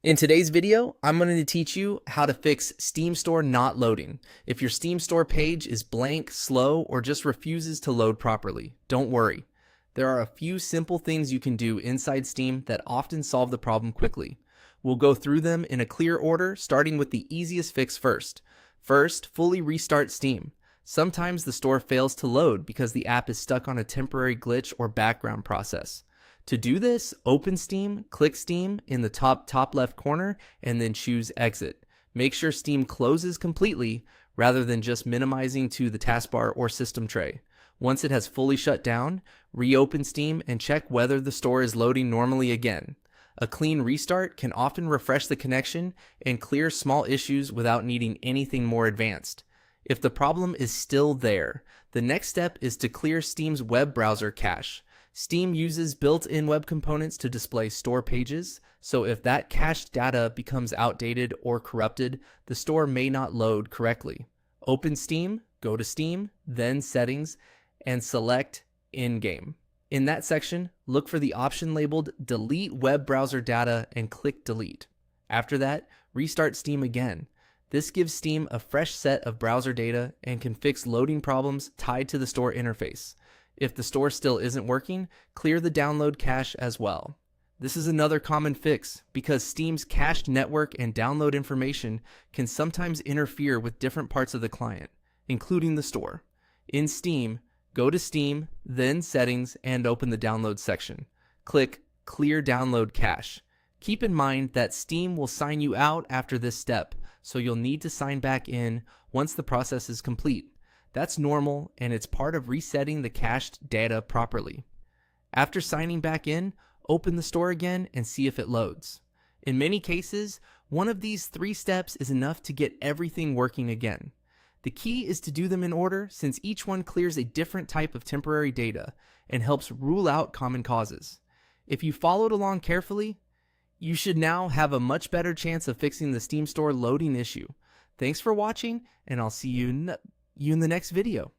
In today's video, I'm going to teach you how to fix Steam Store not loading. If your Steam Store page is blank, slow, or just refuses to load properly, don't worry. There are a few simple things you can do inside Steam that often solve the problem quickly. We'll go through them in a clear order, starting with the easiest fix first. First, fully restart Steam. Sometimes the store fails to load because the app is stuck on a temporary glitch or background process. To do this, open Steam, click Steam in the top left corner, and then choose Exit. Make sure Steam closes completely rather than just minimizing to the taskbar or system tray. Once it has fully shut down, reopen Steam and check whether the store is loading normally again. A clean restart can often refresh the connection and clear small issues without needing anything more advanced. If the problem is still there, the next step is to clear Steam's web browser cache. Steam uses built-in web components to display store pages, so if that cached data becomes outdated or corrupted, the store may not load correctly. Open Steam, go to Steam, then Settings, and select In-Game. In that section, look for the option labeled Delete Web Browser Data and click Delete. After that, restart Steam again. This gives Steam a fresh set of browser data and can fix loading problems tied to the store interface. If the store still isn't working, clear the download cache as well. This is another common fix because Steam's cached network and download information can sometimes interfere with different parts of the client, including the store. In Steam, go to Steam, then Settings, and open the Download section. Click Clear Download Cache. Keep in mind that Steam will sign you out after this step, so you'll need to sign back in once the process is complete. That's normal, and it's part of resetting the cached data properly. After signing back in, open the store again and see if it loads. In many cases, one of these 3 steps is enough to get everything working again. The key is to do them in order since each one clears a different type of temporary data and helps rule out common causes. If you followed along carefully, you should now have a much better chance of fixing the Steam Store loading issue. Thanks for watching, and I'll see you in the next video.